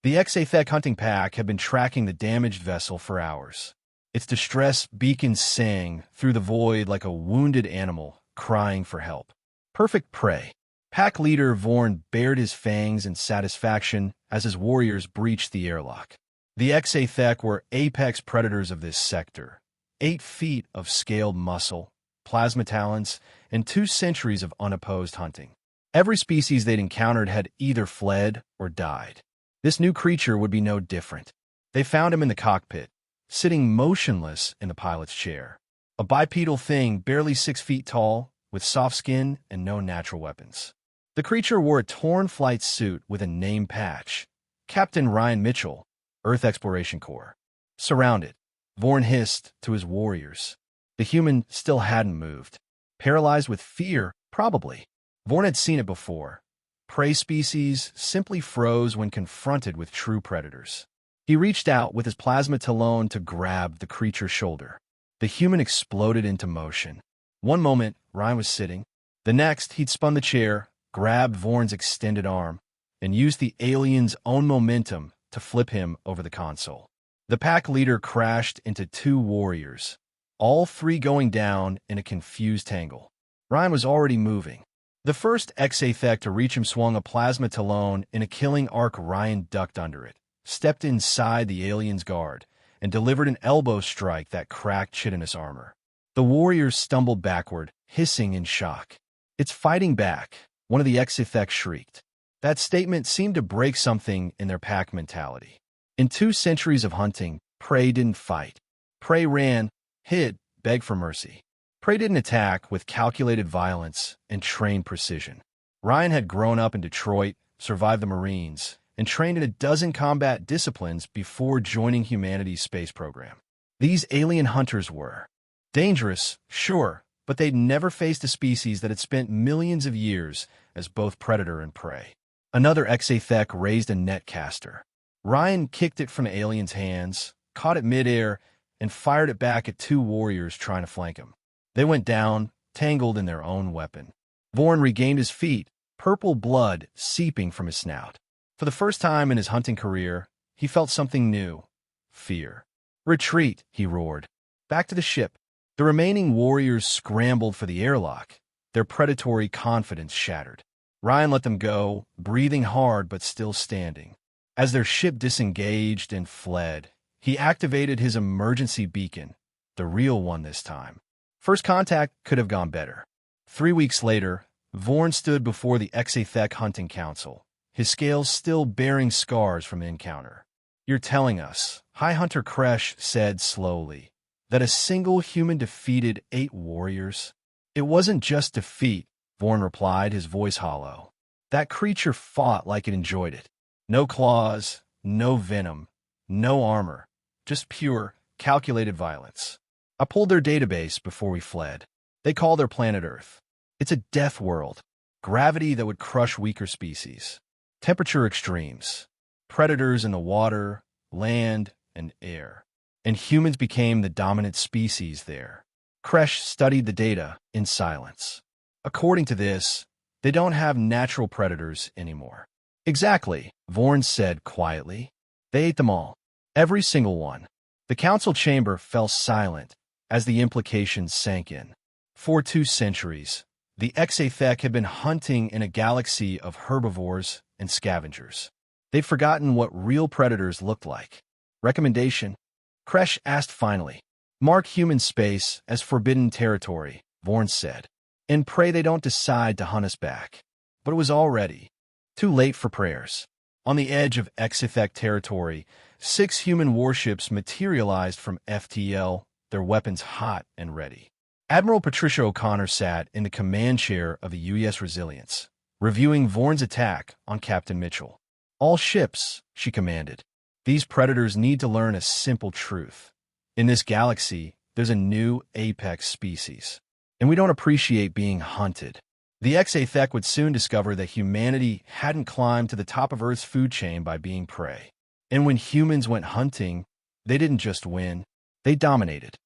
The HFY hunting pack had been tracking the damaged vessel for hours. Its distress beacons sang through the void like a wounded animal crying for help. Perfect prey. Pack leader Vorn bared his fangs in satisfaction as his warriors breached the airlock. The HFY were apex predators of this sector. 8 feet of scaled muscle, plasma talons, and 2 centuries of unopposed hunting. Every species they'd encountered had either fled or died. This new creature would be no different. They found him in the cockpit, sitting motionless in the pilot's chair. A bipedal thing barely 6 feet tall, with soft skin and no natural weapons. The creature wore a torn flight suit with a name patch. Captain Ryan Mitchell, Earth Exploration Corps. Surrounded, Vorn hissed to his warriors. The human still hadn't moved. Paralyzed with fear, probably. Vorn had seen it before. Prey species simply froze when confronted with true predators. He reached out with his plasma talon to grab the creature's shoulder. The human exploded into motion. One moment, Ryan was sitting. The next, he'd spun the chair, grabbed Vorn's extended arm, and used the alien's own momentum to flip him over the console. The pack leader crashed into 2 warriors, all 3 going down in a confused tangle. Ryan was already moving. The first HFY to reach him swung a plasma talon in a killing arc. Ryan ducked under it, stepped inside the alien's guard, and delivered an elbow strike that cracked chitinous armor. The warriors stumbled backward, hissing in shock. "It's fighting back," one of the HFY shrieked. That statement seemed to break something in their pack mentality. In 2 centuries of hunting, prey didn't fight. Prey ran, hid, begged for mercy. Prey didn't attack with calculated violence and trained precision. Ryan had grown up in Detroit, survived the Marines, and trained in a dozen combat disciplines before joining humanity's space program. These alien hunters were dangerous, sure, but they'd never faced a species that had spent millions of years as both predator and prey. Another HFY raised a net caster. Ryan kicked it from the alien's hands, caught it midair, and fired it back at 2 warriors trying to flank him. They went down, tangled in their own weapon. Vorn regained his feet, purple blood seeping from his snout. For the first time in his hunting career, he felt something new: fear. "Retreat," he roared. Back to the ship. The remaining warriors scrambled for the airlock, their predatory confidence shattered. Ryan let them go, breathing hard but still standing. As their ship disengaged and fled, he activated his emergency beacon, the real one this time. First contact could have gone better. 3 weeks later, Vorn stood before the HFY Hunting Council, his scales still bearing scars from the encounter. "You're telling us," High Hunter Kresh said slowly, "that a single human defeated 8 warriors?" "It wasn't just defeat," Vorn replied, his voice hollow. "That creature fought like it enjoyed it. No claws, no venom, no armor, just pure, calculated violence. I pulled their database before we fled. They call their planet Earth. It's a death world. Gravity that would crush weaker species. Temperature extremes. Predators in the water, land, and air. And humans became the dominant species there." Kresh studied the data in silence. "According to this, they don't have natural predators anymore." "Exactly," Vorn said quietly. "They ate them all. Every single one." The council chamber fell silent as the implications sank in. For 2 centuries, the HFY had been hunting in a galaxy of herbivores and scavengers. They'd forgotten what real predators looked like. "Recommendation?" Kresh asked finally. "Mark human space as forbidden territory," Vorn said, "and pray they don't decide to hunt us back." But it was already too late for prayers. On the edge of HFY territory, 6 human warships materialized from FTL, their weapons hot and ready. Admiral Patricia O'Connor sat in the command chair of the U.S. Resilience, reviewing Vorn's attack on Captain Mitchell. "All ships," she commanded. "These predators need to learn a simple truth. In this galaxy, there's a new apex species, and we don't appreciate being hunted." The HFY would soon discover that humanity hadn't climbed to the top of Earth's food chain by being prey. And when humans went hunting, they didn't just win, they dominated.